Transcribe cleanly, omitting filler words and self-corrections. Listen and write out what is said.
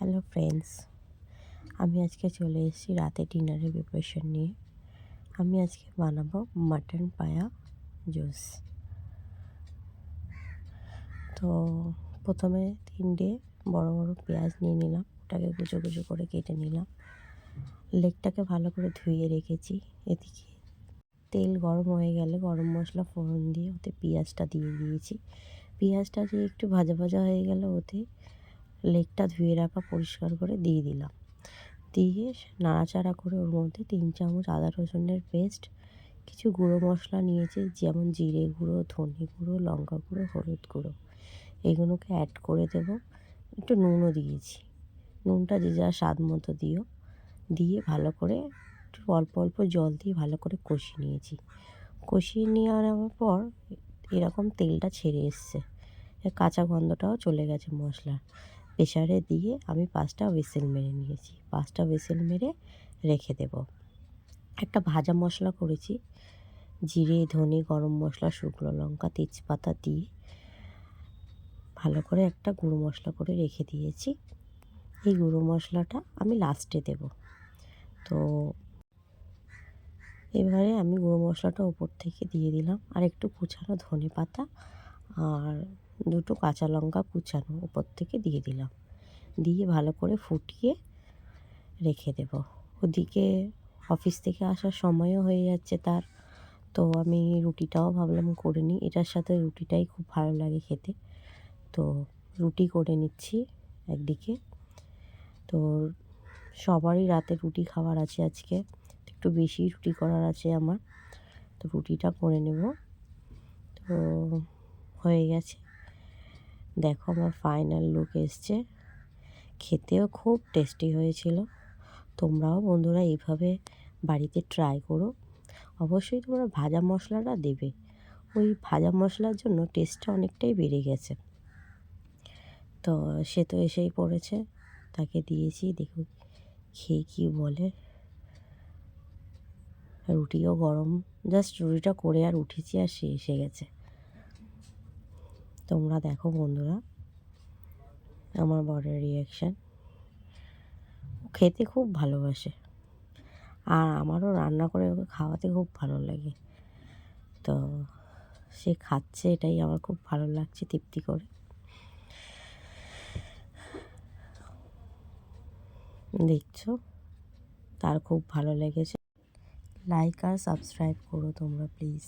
Hello friends, আমি আজকে চলে এসেছি রাতে ডিনারের প্রিপারেশন নিয়ে। আমি আজকে বানাবো মাটন পায়া জুস। তো প্রথমে 3টে বড় বড় পেঁয়াজ নিয়ে নিলাম, ওটাকে কুচো কুচো করে কেটে নিলাম। লেগটাকে ভালো করে ধুয়ে রেখেছি। এদিকে তেল গরম হয়ে গেলে গরম মশলা ফোড়ন দিয়ে ওতে পেঁয়াজটা দিয়ে দিয়েছি। পেঁয়াজটা দিয়ে একটু ভাজা ভাজা হয়ে গেলে ওতে লেগটা ধুয়ে রাখা পরিষ্কার করে দিয়ে দিলাম। দিয়ে নাড়াচাড়া করে ওর মধ্যে 3 চামচ আদা রসুনের পেস্ট, কিছু গুঁড়ো মশলা নিয়েছি যেমন জিরে গুঁড়ো, ধনে গুঁড়ো, লঙ্কা গুঁড়ো, হলুদ গুঁড়ো, এগুলোকে অ্যাড করে দেব। একটু নুনও দিয়েছি, নুনটা যে যার স্বাদ মতো দিও। দিয়ে ভালো করে একটু অল্প অল্প জল দিয়ে ভালো করে কষিয়ে নিয়েছি। কষিয়ে নেওয়ার পর এরকম তেলটা ছেড়ে এসছে, কাঁচা গন্ধটাও চলে গেছে মশলার। প্রেসারে দিয়ে আমি 5টা হুইসেল মেরে নিয়েছি। 5টা হুইসেল মেরে রেখে দেব। একটা ভাজা মশলা করেছি, জিরে, ধনে, গরম মশলা, শুকনো লঙ্কা, তেজপাতা দিয়ে ভালো করে একটা গুঁড়ো মশলা করে রেখে দিয়েছি। এই গুঁড়ো মশলাটা আমি লাস্টে দেব। তো এবারে আমি গুঁড়ো মশলাটা ওপর থেকে দিয়ে দিলাম, আর একটু কুচানো ধনে পাতা আর 2টো কাঁচা লঙ্কা কুচানো ওপর থেকে দিয়ে দিলাম। দিয়ে ভালো করে ফুটিয়ে রেখে দেব। ওদিকে অফিস থেকে আসার সময়ও হয়ে যাচ্ছে তার। তো আমি রুটিটাও ভাবলাম করে নিই, এটার সাথে রুটিটাই খুব ভালো লাগে খেতে। তো রুটি করে নিচ্ছি একদিকে। তো সবারই রাতে রুটি খাওয়ার আছে আজকে, একটু বেশি রুটি করার আছে আমার। তো রুটিটা করে নেব। তো হয়ে গেছে, দেখো আমার ফাইনাল লুক এসছে। খেতেও খুব টেস্টি হয়েছিল। তোমরাও বন্ধুরা এইভাবে বাড়িতে ট্রাই করো। অবশ্যই তোমরা ভাজা মশলাটা দেবে, ওই ভাজা মশলার জন্য টেস্টটা অনেকটাই বেড়ে গেছে। তো সে তো এসেই পড়েছে, তাকে দিয়েছি, দেখো খেয়ে কী বলে। রুটিও গরম, জাস্ট রুটিটা করে আর উঠেছি আর সে এসে গেছে। তোমরা দেখো বন্ধুরা আমার বরের রিয়াকশান। খেতে খুব ভালোবাসে, আর আমারও রান্না করে ওকে খাওয়াতে খুব ভালো লাগে। তো সে খাচ্ছে, এটাই আমার খুব ভালো লাগছে, তৃপ্তি করে। দেখছো, তার খুব ভালো লেগেছে। লাইক আর সাবস্ক্রাইব করো তোমরা প্লিজ।